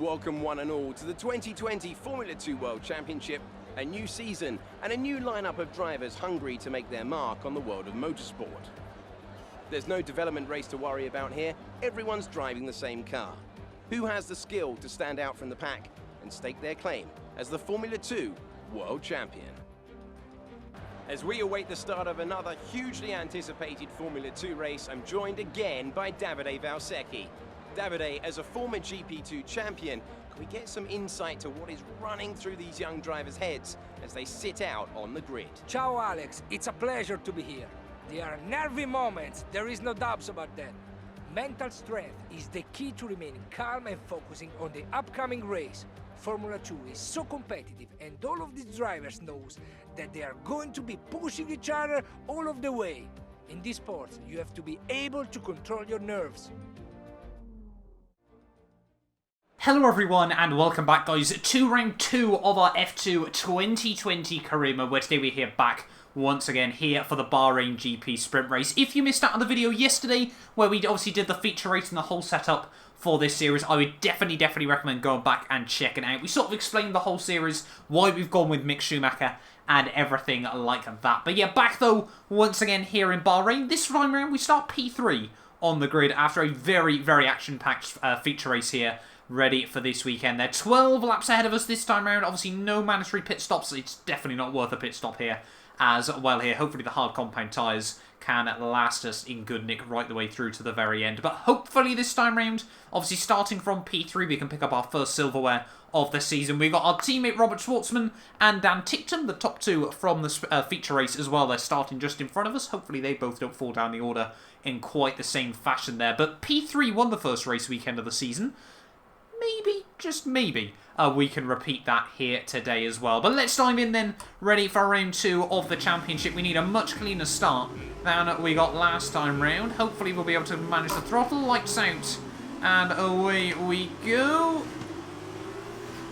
Welcome one and all to the 2020 Formula 2 World Championship, a new season and a new lineup of drivers hungry to make their mark on the world of motorsport. There's no development race to worry about here, everyone's driving the same car. Who has the skill to stand out from the pack and stake their claim as the Formula 2 World Champion? As we await the start of another hugely anticipated Formula 2 race, I'm joined again by Davide Valsecchi. Davide, as a former GP2 champion, can we get some insight to what is running through these young drivers' heads as they sit out on the grid? Ciao Alex, it's a pleasure to be here. There are nervy moments, there is no doubts about that. Mental strength is the key to remaining calm and focusing on the upcoming race. Formula 2 is so competitive and all of these drivers knows that they are going to be pushing each other all of the way. In this sport, you have to be able to control your nerves. Hello everyone and welcome back guys to round 2 of our F2 2020 career mode, where today we're here back once again here for the Bahrain GP sprint race. If you missed out on the video yesterday where we obviously did the feature race and the whole setup for this series, I would definitely recommend going back and checking it out. We sort of explained the whole series, why we've gone with Mick Schumacher and everything like that. But yeah, back though once again here in Bahrain. This time around we start P3 on the grid after a very action-packed feature race here, ready for this weekend. They're 12 laps ahead of us this time around. Obviously no mandatory pit stops. It's definitely not worth a pit stop here as well here. Hopefully the hard compound tyres can last us in good nick right the way through to the very end. But hopefully this time round, obviously starting from P3, we can pick up our first silverware of the season. We've got our teammate Robert Schwartzman and Dan Ticktum, the top two from the feature race as well. They're starting just in front of us. Hopefully they both don't fall down the order in quite the same fashion there. But P3 won the first race weekend of the season. Maybe, just maybe, we can repeat that here today as well. But let's dive in then, ready for round 2 of the championship. We need a much cleaner start than we got last time round. Hopefully we'll be able to manage the throttle, lights out, and away we go.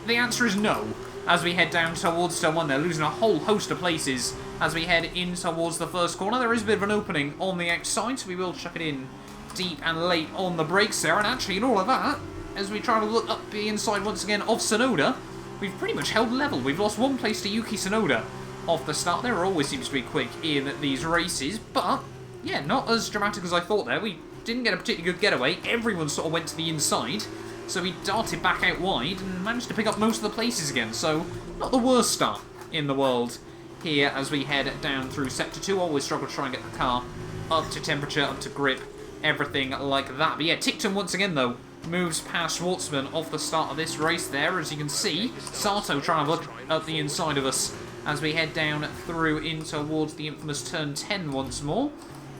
The answer is no, as we head down towards turn 1. They're losing a whole host of places as we head in towards the first corner. There is a bit of an opening on the outside, so we will chuck it in deep and late on the brakes there. And actually, in all of that, as we try to look up the inside once again of Tsunoda, we've pretty much held level. We've lost one place to Yuki Tsunoda off the start. There always seems to be quick in these races, but yeah, not as dramatic as I thought there. We didn't get a particularly good getaway. Everyone sort of went to the inside, so we darted back out wide and managed to pick up most of the places again. So not the worst start in the world here as we head down through Sector 2. Always struggle to try and get the car up to temperature, up to grip, everything like that. But yeah, Ticktum once again though moves past Schwartzman off the start of this race there. As you can see, Sato trying to look at the inside of us as we head down through in towards the infamous turn 10 once more.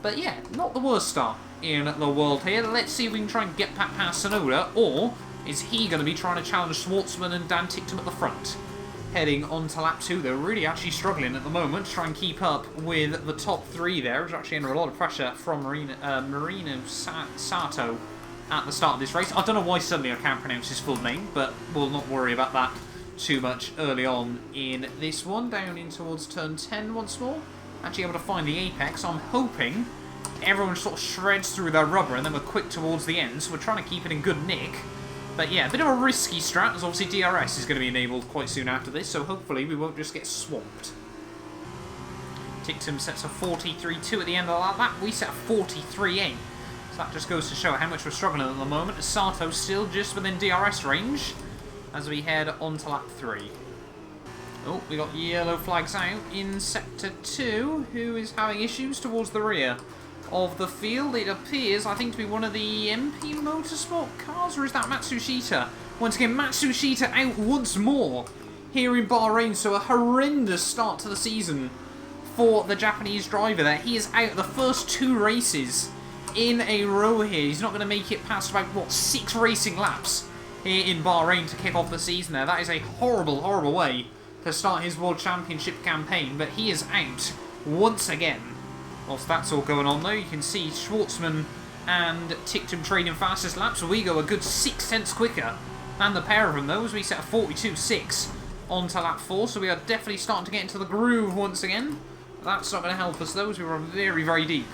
But yeah, not the worst start in the world here. Let's see if we can try and get back past Tsunoda, or is he going to be trying to challenge Schwartzman and Dan Ticktum at the front? Heading on to lap 2, they're really actually struggling at the moment to try and keep up with the top 3 there. It's actually under a lot of pressure from Marino Sato at the start of this race. I don't know why suddenly I can't pronounce his full name, but we'll not worry about that too much early on in this one. Down in towards turn 10 once more. Actually able to find the apex. I'm hoping everyone sort of shreds through their rubber and then we're quick towards the end, so we're trying to keep it in good nick. But yeah, a bit of a risky strat, as obviously DRS is going to be enabled quite soon after this, so hopefully we won't just get swamped. Ticktum sets a 43.2 at the end of that lap. We set a 43.8. That just goes to show how much we're struggling at the moment. Sato still just within DRS range as we head on to lap 3. Oh, we got yellow flags out in Sector 2. Who is having issues towards the rear of the field? It appears, I think, to be one of the MP Motorsport cars, or is that Matsushita? Once again, Matsushita out once more here in Bahrain, so a horrendous start to the season for the Japanese driver there. He is out the first 2 races in a row here. He's not going to make it past about, what, 6 racing laps here in Bahrain to kick off the season there. That is a horrible way to start his World Championship campaign, but he is out once again. Whilst that's all going on though, you can see Schwartzman and Ticktum trading fastest laps, so we go a good 6 tenths quicker than the pair of them though, as we set a 42.6 on to lap 4, so we are definitely starting to get into the groove once again. That's not going to help us though, as we were very deep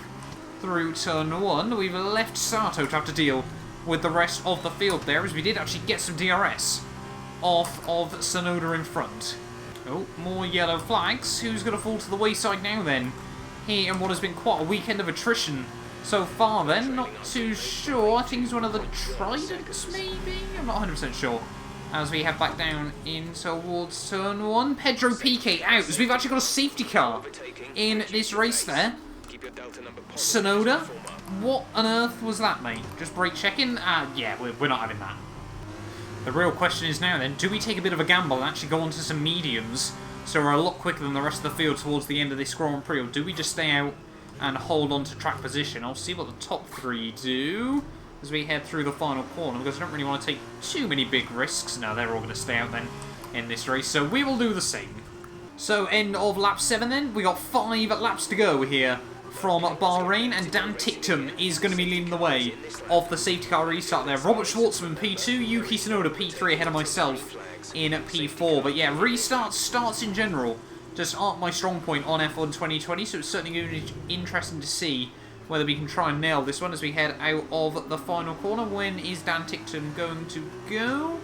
through turn 1. We've left Sato to have to deal with the rest of the field there, as we did actually get some DRS off of Tsunoda in front. Oh, more yellow flags. Who's going to fall to the wayside now then? Here in what has been quite a weekend of attrition so far then. Not too sure. I think he's one of the Tridents maybe? I'm not 100% sure. As we head back down in towards turn 1. Pedro Piquet out, as we've actually got a safety car in this race there. Tsunoda, what on earth was that, mate? Just brake checking? Yeah, we're not having that. The real question is now then, do we take a bit of a gamble and actually go onto some mediums so we're a lot quicker than the rest of the field towards the end of this Grand Prix, or do we just stay out and hold on to track position? I'll see what the top 3 do as we head through the final corner, because I don't really want to take too many big risks. No, they're all going to stay out then in this race, so we will do the same. So end of lap 7 then, we got 5 laps to go here from Bahrain, and Dan Ticktum is going to be leading the way of the safety car restart there. Robert Schwartzman P2, Yuki Tsunoda P3 ahead of myself in P4. But yeah, starts in general just aren't my strong point on F1 2020, so it's certainly going to be interesting to see whether we can try and nail this one as we head out of the final corner. When is Dan Ticktum going to go?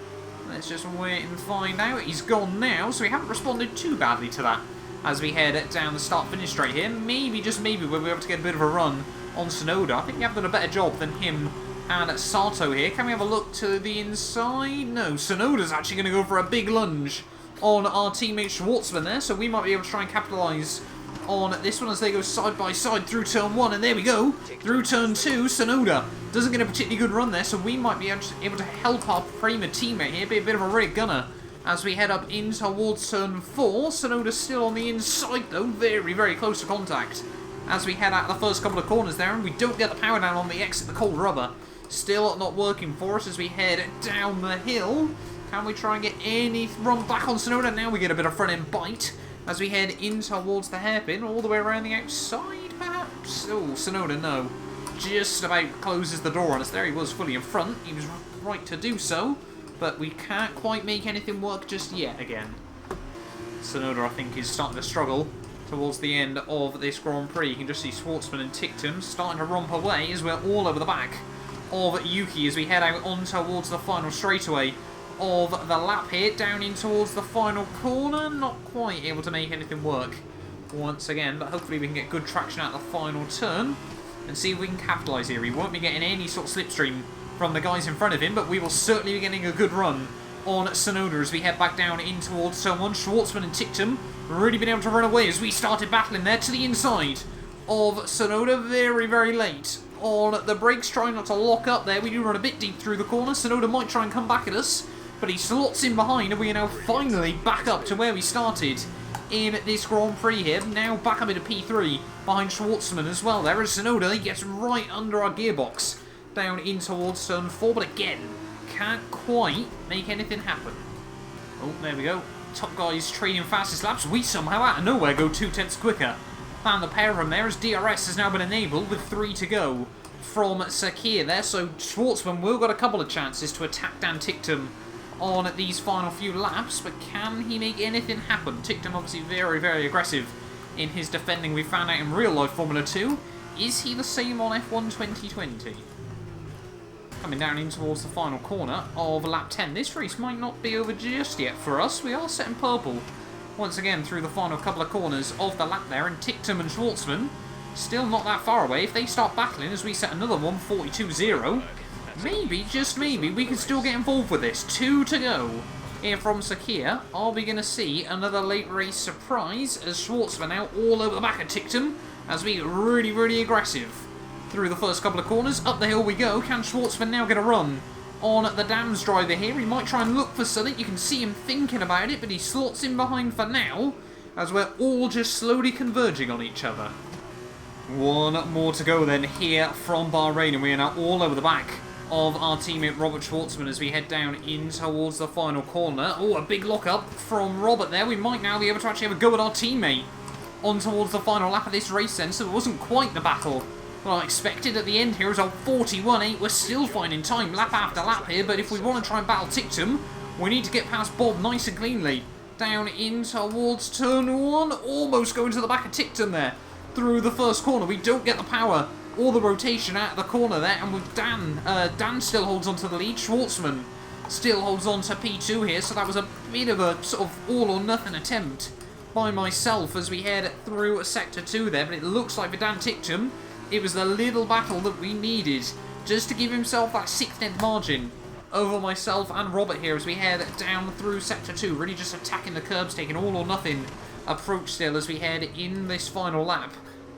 Let's just wait and find out. He's gone now, so we haven't responded too badly to that as we head down the start-finish straight here. Maybe, just maybe, we'll be able to get a bit of a run on Tsunoda. I think we have done a better job than him and Sato here. Can we have a look to the inside? No, Tsunoda's actually going to go for a big lunge on our teammate Schwartzman there, so we might be able to try and capitalise on this one as they go side by side through turn 1, and there we go, through turn 2. Tsunoda doesn't get a particularly good run there, so we might be able to help our Prima teammate here, be a bit of a rear gunner as we head up in towards turn 4. Tsunoda's still on the inside though, very, very close to contact as we head out the first couple of corners there, and we don't get the power down on the exit. The cold rubber still not working for us as we head down the hill. Can we try and get any run back on Tsunoda? Now we get a bit of front end bite as we head in towards the hairpin, all the way around the outside perhaps. Oh, Tsunoda, no, just about closes the door on us there. He was fully in front, he was right to do so, but we can't quite make anything work just yet again. Tsunoda, I think, is starting to struggle towards the end of this Grand Prix. You can just see Schwartzman and Ticktum starting to romp away as we're all over the back of Yuki as we head out on towards the final straightaway of the lap here, down in towards the final corner. Not quite able to make anything work once again, but hopefully we can get good traction at the final turn and see if we can capitalise here. He won't be getting any sort of slipstream from the guys in front of him, but we will certainly be getting a good run on Tsunoda as we head back down in towards turn 1. Schwartzman and Ticktum really been able to run away as we started battling there to the inside of Tsunoda. Very, very late on the brakes, trying not to lock up there. We do run a bit deep through the corner. Tsunoda might try and come back at us, but he slots in behind, and we are now finally back up to where we started in this Grand Prix here. Now back up into P3 behind Schwartzman as well there, as Tsunoda, he gets right under our gearbox down in towards turn 4, but again, can't quite make anything happen. Oh, there we go. Top guys trading fastest laps. We somehow out of nowhere go 2/10 quicker than the pair of them there, as DRS has now been enabled with 3 to go from Sakir there. So Schwartzman will got a couple of chances to attack Dan Ticktum on these final few laps, but can he make anything happen? Ticktum obviously very, very aggressive in his defending. We found out in real life Formula 2. Is he the same on F1 2020? Coming down in towards the final corner of lap 10. This race might not be over just yet for us. We are set in purple once again through the final couple of corners of the lap there, and Ticktum and Schwartzman still not that far away. If they start battling as we set another one, 42-0, maybe, just maybe, we can still get involved with this. 2 to go here from Sakir. Are we going to see another late race surprise as Schwartzman now all over the back of Ticktum as we get really, really aggressive through the first couple of corners? Up the hill we go. Can Schwartzman now get a run on the Dams driver here? He might try and look for something. You can see him thinking about it, but he slots in behind for now as we're all just slowly converging on each other. One more to go then here from Bahrain, and we are now all over the back of our teammate Robert Schwartzman as we head down in towards the final corner. Oh, a big lock-up from Robert there. We might now be able to actually have a go at our teammate on towards the final lap of this race then, so it wasn't quite the battle well I expected at the end here. As our 41.8, we're still finding time lap after lap here, but if we want to try and battle Ticktum, we need to get past Bob nice and cleanly. Down in towards turn 1, almost going to the back of Ticktum there through the first corner. We don't get the power all the rotation out of the corner there, and with Dan still holds on to the lead. Schwartzman still holds on to P2 here, so that was a bit of a sort of all-or-nothing attempt by myself as we head through Sector 2 there, but it looks like for Dan Ticktum, it was the little battle that we needed just to give himself that 6th margin over myself and Robert here as we head down through Sector 2, really just attacking the curbs, taking all-or-nothing approach still as we head in this final lap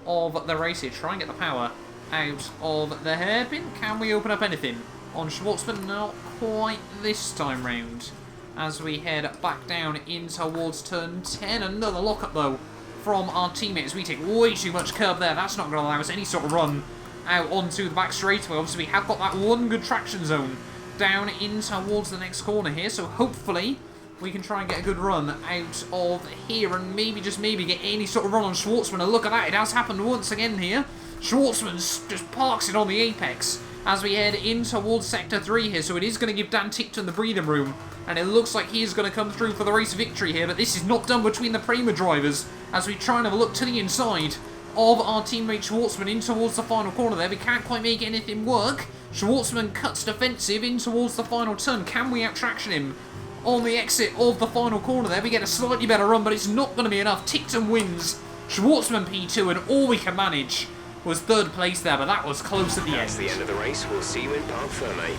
of the race here. Try and get the power out of the hairpin. Can we open up anything on Schwartzman? Not quite this time round. As we head back down in towards turn 10. Another lockup though from our teammates. We take way too much curb there. That's not going to allow us any sort of run out onto the back straightaway. Obviously we have got that one good traction zone down in towards the next corner here. So hopefully we can try and get a good run out of here and maybe, just maybe, get any sort of run on Schwartzman. And look at that, it has happened once again here. Schwartzman just parks it on the apex as we head in towards Sector 3 here. So it is going to give Dan Tickton the breathing room. And it looks like he is going to come through for the race victory here. But this is not done between the Prema drivers as we try and have a look to the inside of our teammate Schwartzman in towards the final corner there. We can't quite make anything work. Schwartzman cuts defensive in towards the final turn. Can we out-traction him on the exit of the final corner there? We get a slightly better run, but it's not going to be enough. Tickton wins. Schwartzman P2, and all we can manage was 3rd place there, but that was close at the end. That's the end of the race. We'll see you in Parc Fermé.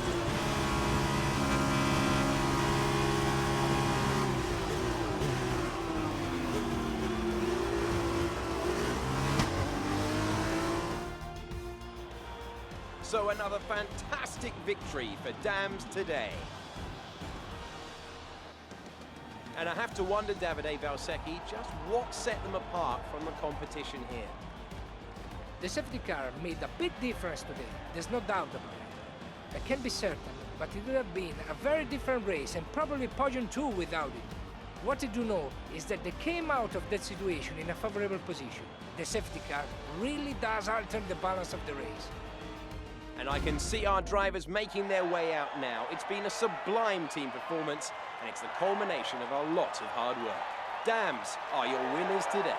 So another fantastic victory for Dams today. And I have to wonder, Davide Valsecchi, just what set them apart from the competition here. The safety car made a big difference today, there's no doubt about it. I can't be certain, but it would have been a very different race and probably podium 2 without it. What I do know is that they came out of that situation in a favorable position. The safety car really does alter the balance of the race. And I can see our drivers making their way out now. It's been a sublime team performance, and it's the culmination of a lot of hard work. Dams are your winners today.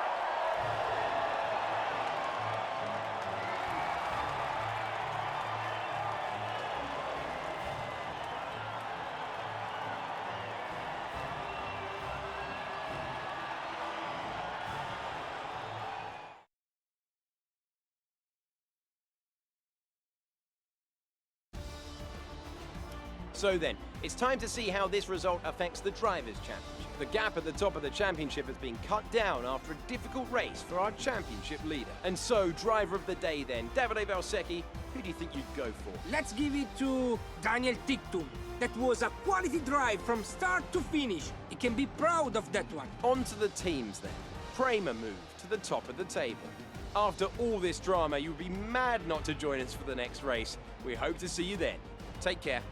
So then, it's time to see how this result affects the Drivers' Championship. The gap at the top of the championship has been cut down after a difficult race for our championship leader. And so, driver of the day then, Davide Valsecchi, who do you think you'd go for? Let's give it to Daniel Ticktum. That was a quality drive from start to finish. He can be proud of that one. On to the teams then. Prema moved to the top of the table. After all this drama, you'd be mad not to join us for the next race. We hope to see you then. Take care.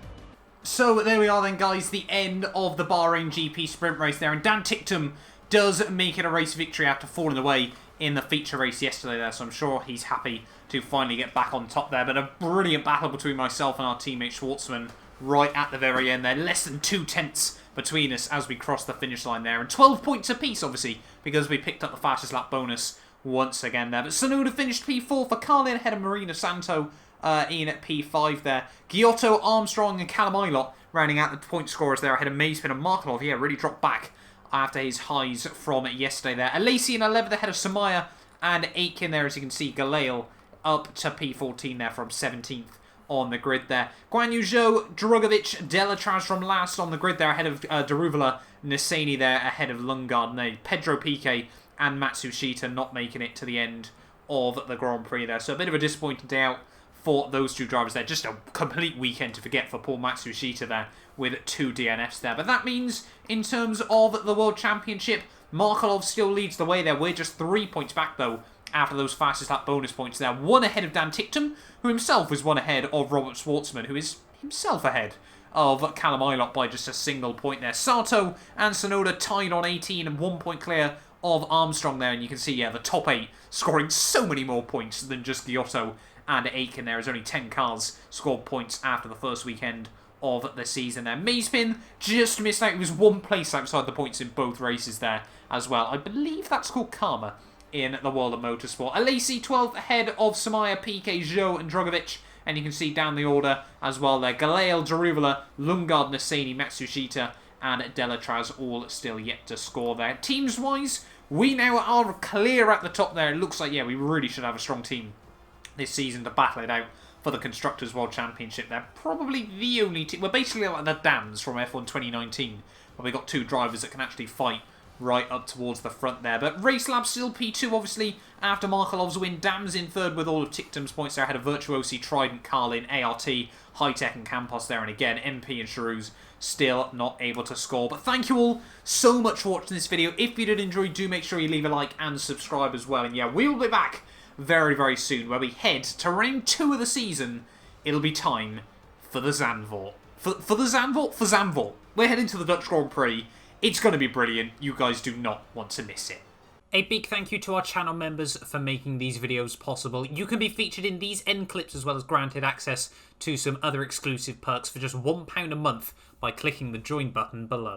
So there we are then, guys, the end of the Bahrain GP sprint race there, and Dan Ticktum does make it a race victory after falling away in the feature race yesterday there, so I'm sure he's happy to finally get back on top there. But a brilliant battle between myself and our teammate Schwartzman right at the very end there. Less than 2 tenths between us as we cross the finish line there, and 12 points apiece, obviously, because we picked up the fastest lap bonus once again there. But Tsunoda finished P4 for Carlin ahead of Marina Santo in P5 there. Giotto, Armstrong and Callum Ilott rounding out the point scorers there ahead of Mazepin and Markelov. Yeah, really dropped back after his highs from yesterday there. Alesi in 11th ahead of Samaya and Aitken there, as you can see. Galale up to P14 there from 17th on the grid there. Guan Yu Zhou, Drugovic, Delatraz from last on the grid there ahead of Daruvala, Nisani there ahead of Lundgaard. No, Pedro Piquet and Matsushita not making it to the end of the Grand Prix there. So a bit of a disappointing day out for those two drivers there. Just a complete weekend to forget for Paul Matsushita there with 2 DNFs there. But that means, in terms of the World Championship, Markelov still leads the way there. We're just 3 points back, though, after those fastest lap bonus points there. 1 ahead of Dan Ticktum, who himself is 1 ahead of Robert Schwartzman, who is himself ahead of Callum Ilott by just a single point there. Sato and Tsunoda tied on 18 and 1 point clear of Armstrong there. And you can see, yeah, the top 8 scoring so many more points than just Giotto and Aitken there, as only 10 cars scored points after the first weekend of the season there. Mazepin just missed out. He was 1 place outside the points in both races there as well. I believe that's called karma in the world of motorsport. Alesi 12th ahead of Samaya, Piquet, Zhou and Drogovic. And you can see down the order as well there. Galeal, Daruvala, Lundgaard, Nassini, Matsushita and Delatraz all still yet to score there. Teams-wise, we now are clear at the top there. It looks like, yeah, we really should have a strong team this season to battle it out for the Constructors' World Championship. They're probably the only team. We're basically like the Dams from F1 2019, where we got 2 drivers that can actually fight right up towards the front there. But Race Lab still P2, obviously, after Markelov's win. Dams in 3rd with all of Tictum's points there. Ahead of Virtuosi, Trident, Carlin, ART, High-Tech and Campos there. And again, MP and Charouz still not able to score. But thank you all so much for watching this video. If you did enjoy, do make sure you leave a like and subscribe as well. And yeah, we will be back very, very soon, where we head to round 2 of the season. It'll be time for the Zandvoort. For the Zandvoort? For Zandvoort. We're heading to the Dutch Grand Prix. It's going to be brilliant. You guys do not want to miss it. A big thank you to our channel members for making these videos possible. You can be featured in these end clips as well as granted access to some other exclusive perks for just £1 a month by clicking the join button below.